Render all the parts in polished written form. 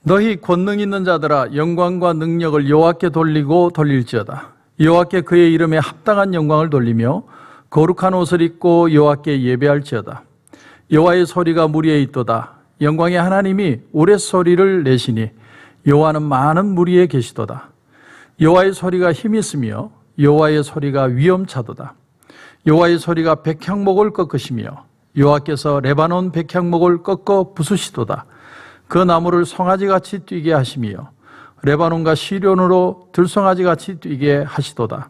너희 권능 있는 자들아 영광과 능력을 여호와께 돌리고 돌릴지어다. 여호와께 그의 이름에 합당한 영광을 돌리며 거룩한 옷을 입고 여호와께 예배할지어다. 여호와의 소리가 무리에 있도다. 영광의 하나님이 우레소리를 내시니 여호와는 많은 무리에 계시도다. 여호와의 소리가 힘이 있으며 여호와의 소리가 위엄차도다. 여호와의 소리가 백향목을 꺾으시며 여호와께서 레바논 백향목을 꺾어 부수시도다. 그 나무를 송아지같이 뛰게 하시며 레바논과 시련으로 들송아지같이 뛰게 하시도다.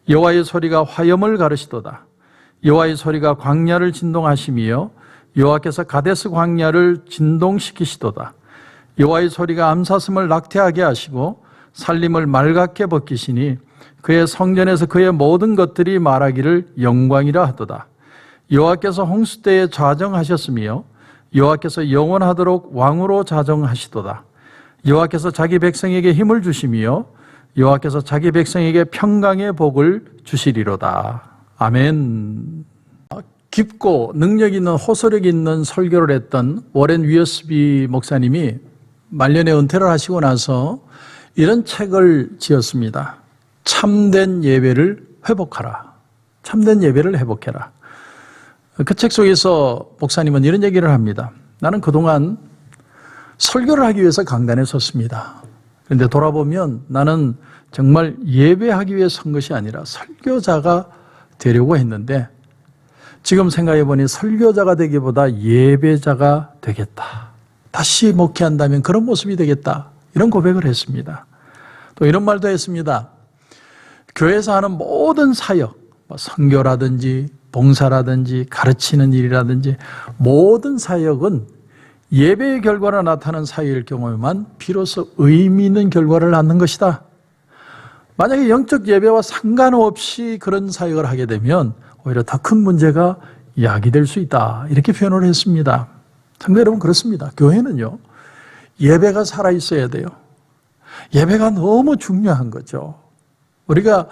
여호와의 소리가 화염을 가르시도다. 여호와의 소리가 광야를 진동하시며 여호와께서 가데스 광야를 진동시키시도다. 여호와의 소리가 암사슴을 낙태하게 하시고 살림을 말갛게 벗기시니 그의 성전에서 그의 모든 것들이 말하기를 영광이라 하도다. 여호와께서 홍수 때에 좌정하셨으며 여호와께서 영원하도록 왕으로 자정하시도다. 여호와께서 자기 백성에게 힘을 주시며 여호와께서 자기 백성에게 평강의 복을 주시리로다. 아멘. 깊고 능력 있는 호소력 있는 설교를 했던 워렌 위어스비 목사님이 말년에 은퇴를 하시고 나서 이런 책을 지었습니다. 참된 예배를 회복하라. 참된 예배를 회복해라. 그 책 속에서 목사님은 이런 얘기를 합니다. 나는 그동안 설교를 하기 위해서 강단에 섰습니다. 그런데 돌아보면 나는 정말 예배하기 위해 선 것이 아니라 설교자가 되려고 했는데 지금 생각해 보니 설교자가 되기보다 예배자가 되겠다. 다시 목회한다면 그런 모습이 되겠다. 이런 고백을 했습니다. 또 이런 말도 했습니다. 교회에서 하는 모든 사역, 선교라든지 봉사라든지 가르치는 일이라든지 모든 사역은 예배의 결과로 나타나는 사역일 경우에만 비로소 의미 있는 결과를 낳는 것이다. 만약에 영적 예배와 상관없이 그런 사역을 하게 되면 오히려 더 큰 문제가 야기될 수 있다. 이렇게 표현을 했습니다. 성도 여러분, 그렇습니다. 교회는요, 예배가 살아있어야 돼요. 예배가 너무 중요한 거죠. 우리가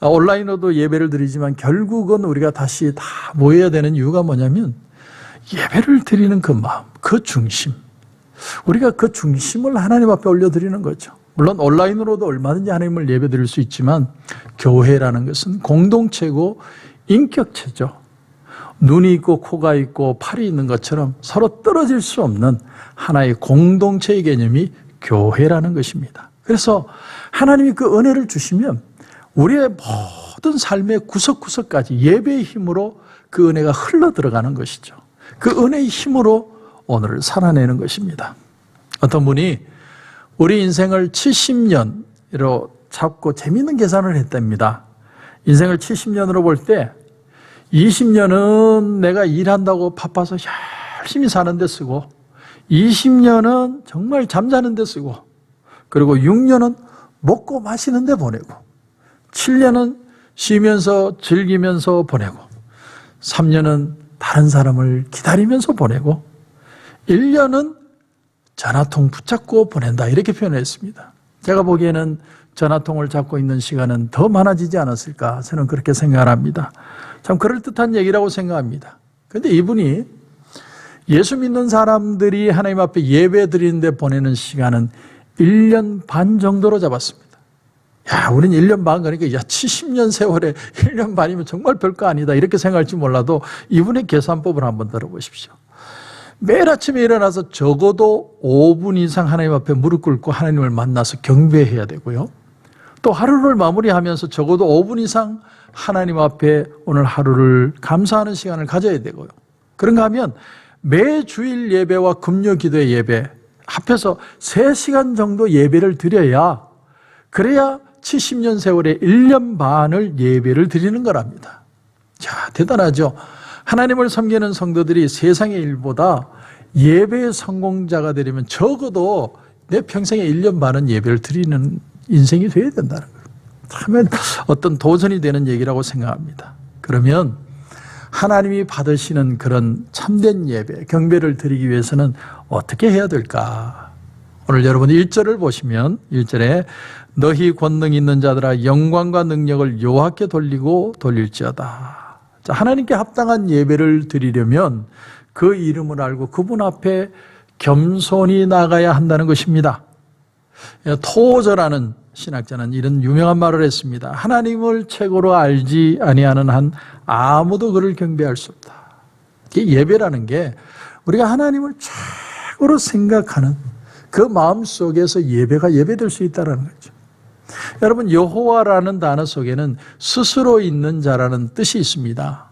온라인으로도 예배를 드리지만 결국은 우리가 다시 다 모여야 되는 이유가 뭐냐면 예배를 드리는 그 마음, 그 중심. 우리가 그 중심을 하나님 앞에 올려드리는 거죠. 물론 온라인으로도 얼마든지 하나님을 예배 드릴 수 있지만 교회라는 것은 공동체고 인격체죠. 눈이 있고 코가 있고 팔이 있는 것처럼 서로 떨어질 수 없는 하나의 공동체의 개념이 교회라는 것입니다. 그래서 하나님이 그 은혜를 주시면 우리의 모든 삶의 구석구석까지 예배의 힘으로 그 은혜가 흘러 들어가는 것이죠. 그 은혜의 힘으로 오늘을 살아내는 것입니다. 어떤 분이 우리 인생을 70년으로 잡고 재미있는 계산을 했답니다. 인생을 70년으로 볼 때 20년은 내가 일한다고 바빠서 열심히 사는 데 쓰고 20년은 정말 잠자는 데 쓰고 그리고 6년은 먹고 마시는 데 보내고 7년은 쉬면서 즐기면서 보내고 3년은 다른 사람을 기다리면서 보내고 1년은 전화통 붙잡고 보낸다. 이렇게 표현했습니다. 제가 보기에는 전화통을 잡고 있는 시간은 더 많아지지 않았을까 저는 그렇게 생각을 합니다. 참 그럴듯한 얘기라고 생각합니다. 그런데 이분이 예수 믿는 사람들이 하나님 앞에 예배 드리는데 보내는 시간은 1년 반 정도로 잡았습니다. 야, 우린 1년 반 그러니까 70년 세월에 1년 반이면 정말 별거 아니다 이렇게 생각할지 몰라도 이분의 계산법을 한번 들어보십시오. 매일 아침에 일어나서 적어도 5분 이상 하나님 앞에 무릎 꿇고 하나님을 만나서 경배해야 되고요. 또 하루를 마무리하면서 적어도 5분 이상 하나님 앞에 오늘 하루를 감사하는 시간을 가져야 되고요. 그런가 하면 매 주일 예배와 금요 기도의 예배 합해서 3시간 정도 예배를 드려야 그래야 70년 세월에 1년 반을 예배를 드리는 거랍니다. 자, 대단하죠. 하나님을 섬기는 성도들이 세상의 일보다 예배의 성공자가 되려면 적어도 내 평생에 1년 반은 예배를 드리는 인생이 되어야 된다는 거예요. 참 어떤 도전이 되는 얘기라고 생각합니다. 그러면 하나님이 받으시는 그런 참된 예배, 경배를 드리기 위해서는 어떻게 해야 될까? 오늘 여러분 1절을 보시면 1절에 너희 권능 있는 자들아 영광과 능력을 여호와께 돌리고 돌릴지어다. 자, 하나님께 합당한 예배를 드리려면 그 이름을 알고 그분 앞에 겸손히 나가야 한다는 것입니다. 토저라는 신학자는 이런 유명한 말을 했습니다. 하나님을 최고로 알지 아니하는 한 아무도 그를 경배할 수 없다. 예배라는 게 우리가 하나님을 최고로 생각하는 그 마음 속에서 예배가 예배될 수 있다는 거죠. 여러분, 여호와라는 단어 속에는 스스로 있는 자라는 뜻이 있습니다.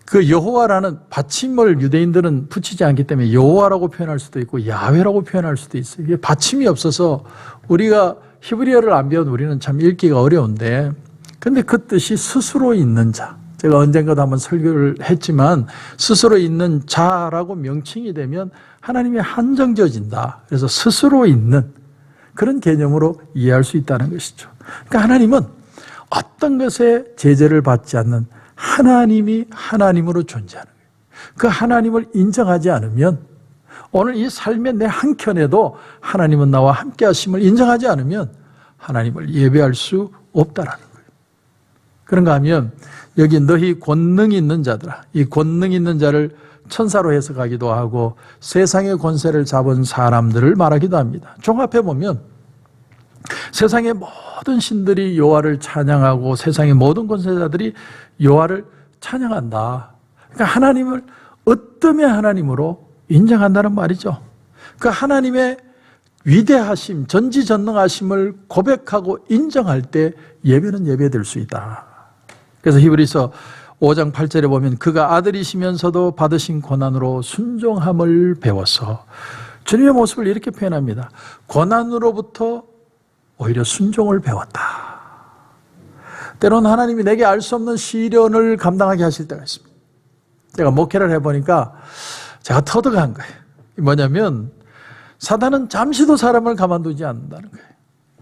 그 여호와라는 받침을 유대인들은 붙이지 않기 때문에 여호와라고 표현할 수도 있고 야훼라고 표현할 수도 있어요. 이게 받침이 없어서 우리가 히브리어를 안 배운 우리는 참 읽기가 어려운데, 근데 그 뜻이 스스로 있는 자. 제가 언젠가도 한번 설교를 했지만 스스로 있는 자라고 명칭이 되면 하나님이 한정져진다. 그래서 스스로 있는 그런 개념으로 이해할 수 있다는 것이죠. 그러니까 하나님은 어떤 것에 제재를 받지 않는 하나님이 하나님으로 존재하는 거예요. 그 하나님을 인정하지 않으면, 오늘 이 삶의 내 한켠에도 하나님은 나와 함께 하심을 인정하지 않으면 하나님을 예배할 수 없다라는 거예요. 그런가 하면 여기 너희 권능 있는 자들아, 이 권능 있는 자를 천사로 해석하기도 하고 세상의 권세를 잡은 사람들을 말하기도 합니다. 종합해 보면 세상의 모든 신들이 여호와를 찬양하고 세상의 모든 권세자들이 여호와를 찬양한다. 그러니까 하나님을 어떠한 하나님으로 인정한다는 말이죠. 그 하나님의 위대하심, 전지전능하심을 고백하고 인정할 때 예배는 예배될 수 있다. 그래서 히브리서 5장 8절에 보면 그가 아들이시면서도 받으신 고난으로 순종함을 배워서, 주님의 모습을 이렇게 표현합니다. 고난으로부터 오히려 순종을 배웠다. 때로는 하나님이 내게 알 수 없는 시련을 감당하게 하실 때가 있습니다. 제가 목회를 해보니까 제가 터득한 거예요. 뭐냐면 사단은 잠시도 사람을 가만두지 않는다는 거예요.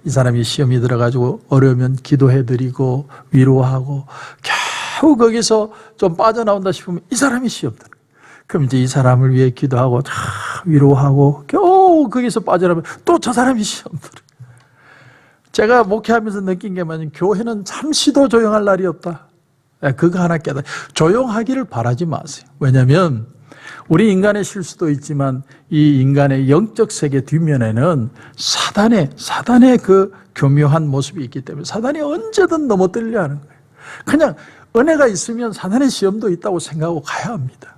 이 사람이 시험이 들어가지고 어려우면 기도해드리고 위로하고 겨우 거기서 좀 빠져나온다 싶으면 이 사람이 시험 들어요. 그럼 이제 이 사람을 위해 기도하고 위로하고 겨우 거기서 빠져나오면 또 저 사람이 시험 들어요. 제가 목회하면서 느낀 게 뭐냐면 교회는 잠시도 조용할 날이 없다. 그거 하나 깨달아. 조용하기를 바라지 마세요. 왜냐하면 우리 인간의 실수도 있지만 이 인간의 영적 세계 뒷면에는 사단의 그 교묘한 모습이 있기 때문에 사단이 언제든 넘어뜨리려 하는 거예요. 그냥 은혜가 있으면 사단의 시험도 있다고 생각하고 가야 합니다.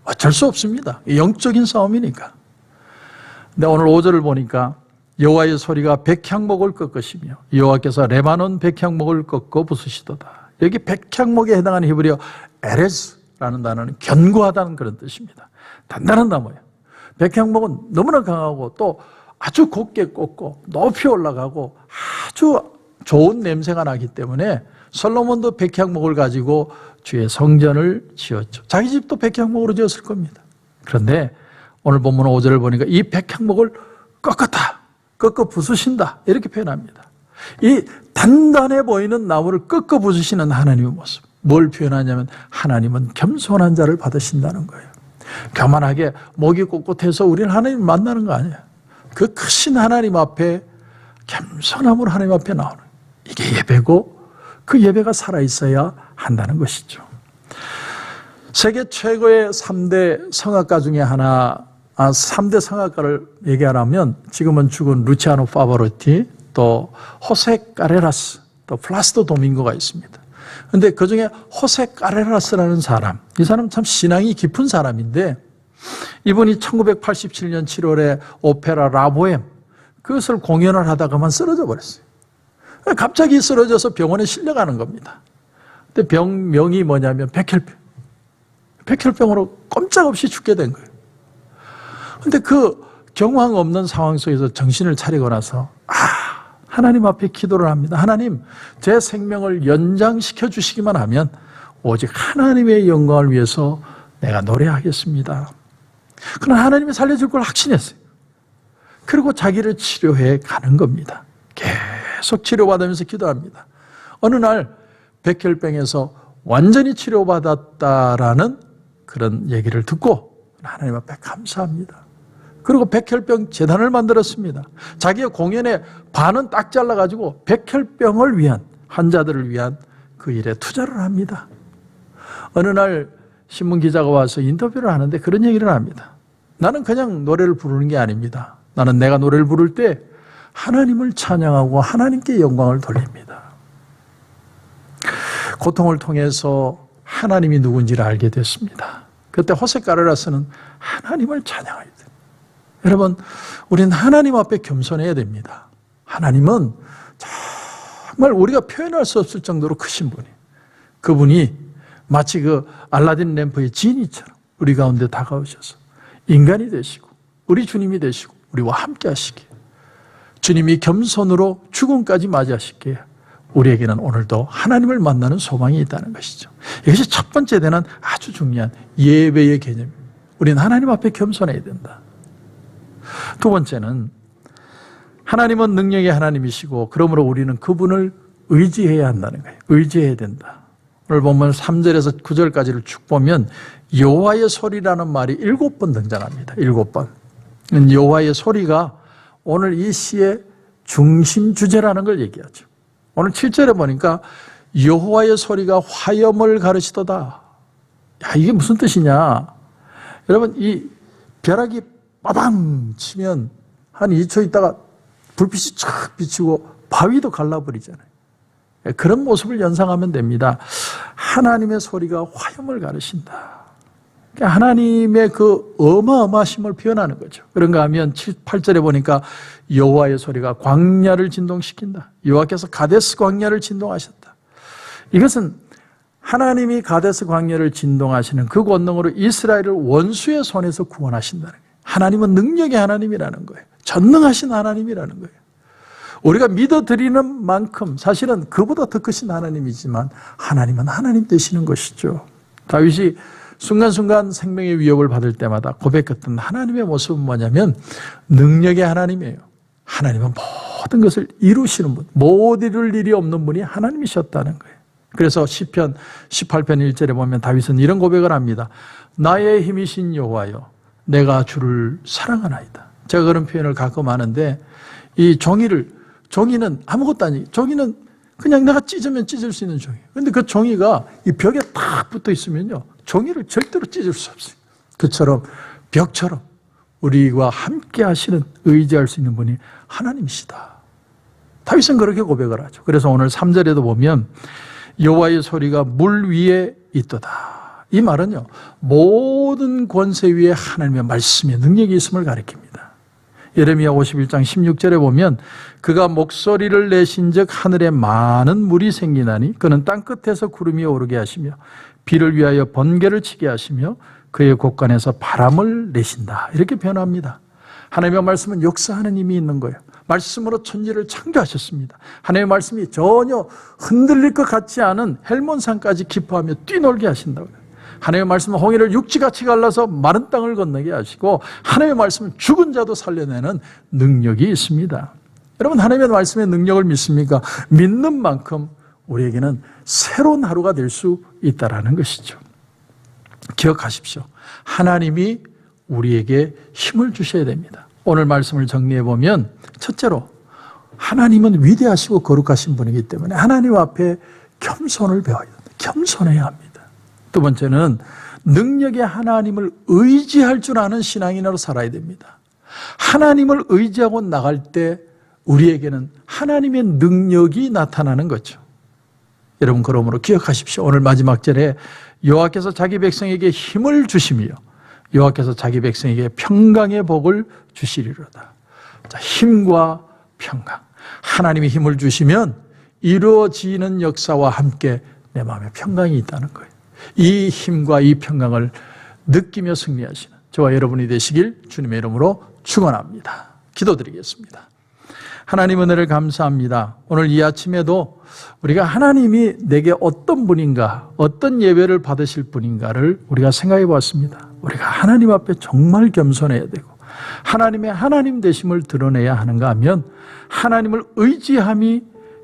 어쩔 수 없습니다. 영적인 싸움이니까. 근데 오늘 5절을 보니까 여호와의 소리가 백향목을 꺾으시며 여호와께서 레바논 백향목을 꺾어 부수시도다. 여기 백향목에 해당하는 히브리어 에레스라는 단어는 견고하다는 그런 뜻입니다. 단단한 나무예요. 백향목은 너무나 강하고 또 아주 곱게 꺾고 높이 올라가고 아주 좋은 냄새가 나기 때문에 솔로몬도 백향목을 가지고 주의 성전을 지었죠. 자기 집도 백향목으로 지었을 겁니다. 그런데 오늘 본문 5절을 보니까 이 백향목을 꺾었다. 꺾어 부수신다. 이렇게 표현합니다. 이 단단해 보이는 나무를 꺾어 부수시는 하나님의 모습. 뭘 표현하냐면 하나님은 겸손한 자를 받으신다는 거예요. 교만하게 목이 꼿꼿해서 우리는 하나님을 만나는 거 아니에요. 그 크신 하나님 앞에 겸손함으로 하나님 앞에 나오는, 이게 예배고 그 예배가 살아있어야 한다는 것이죠. 세계 최고의 3대 성악가 중에 하나, 3대 성악가를 얘기하라면 지금은 죽은 루치아노 파바로티, 또 호세 까레라스, 또 플라시도 도밍고가 있습니다. 그런데 그중에 호세 까레라스라는 사람, 이 사람 참 신앙이 깊은 사람인데 이분이 1987년 7월에 오페라 라보엠, 그것을 공연을 하다가만 쓰러져 버렸어요. 갑자기 쓰러져서 병원에 실려가는 겁니다. 근데 병명이 뭐냐면 백혈병. 백혈병으로 꼼짝없이 죽게 된 거예요. 근데 그 경황 없는 상황 속에서 정신을 차리고 나서 하나님 앞에 기도를 합니다. 하나님, 제 생명을 연장시켜 주시기만 하면 오직 하나님의 영광을 위해서 내가 노래하겠습니다. 그러나 하나님이 살려줄 걸 확신했어요. 그리고 자기를 치료해 가는 겁니다. 계속 치료받으면서 기도합니다. 어느 날 백혈병에서 완전히 치료받았다라는 그런 얘기를 듣고 하나님 앞에 감사합니다. 그리고 백혈병 재단을 만들었습니다. 자기의 공연의 반은 딱 잘라가지고 백혈병을 위한, 환자들을 위한 그 일에 투자를 합니다. 어느 날 신문 기자가 와서 인터뷰를 하는데 그런 얘기를 합니다. 나는 그냥 노래를 부르는 게 아닙니다. 나는 내가 노래를 부를 때 하나님을 찬양하고 하나님께 영광을 돌립니다. 고통을 통해서 하나님이 누군지를 알게 됐습니다. 그때 호세카르라스는 하나님을 찬양해야 돼요. 여러분, 우리는 하나님 앞에 겸손해야 됩니다. 하나님은 정말 우리가 표현할 수 없을 정도로 크신 분이에요. 그분이 마치 그 알라딘 램프의 지니처럼 우리 가운데 다가오셔서 인간이 되시고 우리 주님이 되시고 우리와 함께 하시기에, 주님이 겸손으로 죽음까지 맞이하시기에 우리에게는 오늘도 하나님을 만나는 소망이 있다는 것이죠. 이것이 첫 번째 되는 아주 중요한 예배의 개념입니다. 우리는 하나님 앞에 겸손해야 된다. 두 번째는 하나님은 능력의 하나님이시고 그러므로 우리는 그분을 의지해야 한다는 거예요. 의지해야 된다. 오늘 보면 3절에서 9절까지를 쭉 보면 여호와의 소리라는 말이 7번 등장합니다. 7번. 여호와의 소리가 오늘 이 시의 중심 주제라는 걸 얘기하죠. 오늘 7절에 보니까 여호와의 소리가 화염을 가르치도다. 야, 이게 무슨 뜻이냐? 여러분, 이 벼락이 빠방 치면 한 2초 있다가 불빛이 촥 비치고 바위도 갈라버리잖아요. 그런 모습을 연상하면 됩니다. 하나님의 소리가 화염을 가르친다. 하나님의 그 어마어마하심을 표현하는 거죠. 그런가 하면 7, 8절에 보니까 여호와의 소리가 광야를 진동시킨다. 여호와께서 가데스 광야를 진동하셨다. 이것은 하나님이 가데스 광야를 진동하시는 그 권능으로 이스라엘을 원수의 손에서 구원하신다는 거예요. 하나님은 능력의 하나님이라는 거예요. 전능하신 하나님이라는 거예요. 우리가 믿어드리는 만큼 사실은 그보다 더 크신 하나님이지만 하나님은 하나님 되시는 것이죠. 다윗이 순간순간 생명의 위협을 받을 때마다 고백했던 하나님의 모습은 뭐냐면 능력의 하나님이에요. 하나님은 모든 것을 이루시는 분, 못 이룰 일이 없는 분이 하나님이셨다는 거예요. 그래서 시편 18편 1절에 보면 다윗은 이런 고백을 합니다. 나의 힘이신 여호와여, 내가 주를 사랑하나이다. 제가 그런 표현을 가끔 하는데, 이 종이는 아무것도 아니에요. 종이는 그냥 내가 찢으면 찢을 수 있는 종이에요. 그런데 그 종이가 이 벽에 딱 붙어 있으면요, 종이를 절대로 찢을 수 없어요. 그처럼 벽처럼 우리와 함께 하시는, 의지할 수 있는 분이 하나님이시다. 다윗은 그렇게 고백을 하죠. 그래서 오늘 3절에도 보면 여호와의 소리가 물 위에 있도다. 이 말은요, 모든 권세 위에 하나님의 말씀의 능력이 있음을 가리킵니다. 예레미야 51장 16절에 보면 그가 목소리를 내신즉 하늘에 많은 물이 생기나니 그는 땅끝에서 구름이 오르게 하시며 비를 위하여 번개를 치게 하시며 그의 곳간에서 바람을 내신다. 이렇게 표현합니다. 하나님의 말씀은 역사하는 힘이 있는 거예요. 말씀으로 천지를 창조하셨습니다. 하나님의 말씀이 전혀 흔들릴 것 같지 않은 헬몬산까지 기뻐하며 뛰놀게 하신다고요. 하나님의 말씀은 홍해를 육지같이 갈라서 마른 땅을 건너게 하시고 하나님의 말씀은 죽은 자도 살려내는 능력이 있습니다. 여러분, 하나님의 말씀의 능력을 믿습니까? 믿는 만큼 우리에게는 새로운 하루가 될 수 있다는 것이죠. 기억하십시오. 하나님이 우리에게 힘을 주셔야 됩니다. 오늘 말씀을 정리해 보면 첫째로 하나님은 위대하시고 거룩하신 분이기 때문에 하나님 앞에 겸손을 배워야 됩니다. 겸손해야 합니다. 두 번째는 능력의 하나님을 의지할 줄 아는 신앙인으로 살아야 됩니다. 하나님을 의지하고 나갈 때 우리에게는 하나님의 능력이 나타나는 거죠. 여러분, 그러므로 기억하십시오. 오늘 마지막 절에 여호와께서 자기 백성에게 힘을 주시며 여호와께서 자기 백성에게 평강의 복을 주시리로다. 자, 힘과 평강. 하나님이 힘을 주시면 이루어지는 역사와 함께 내 마음에 평강이 있다는 거예요. 이 힘과 이 평강을 느끼며 승리하시는 저와 여러분이 되시길 주님의 이름으로 축원합니다. 기도드리겠습니다. 하나님 은혜를 감사합니다. 오늘 이 아침에도 우리가 하나님이 내게 어떤 분인가, 어떤 예배를 받으실 분인가를 우리가 생각해 보았습니다. 우리가 하나님 앞에 정말 겸손해야 되고 하나님의 하나님 되심을 드러내야 하는가 하면 하나님을 의지함이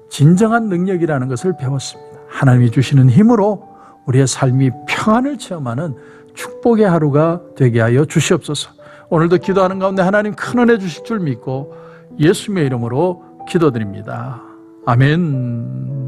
진정한 능력이라는 것을 배웠습니다. 하나님이 주시는 힘으로 우리의 삶이 평안을 체험하는 축복의 하루가 되게 하여 주시옵소서. 오늘도 기도하는 가운데 하나님 큰 은혜 주실 줄 믿고 예수님의 이름으로 기도드립니다. 아멘.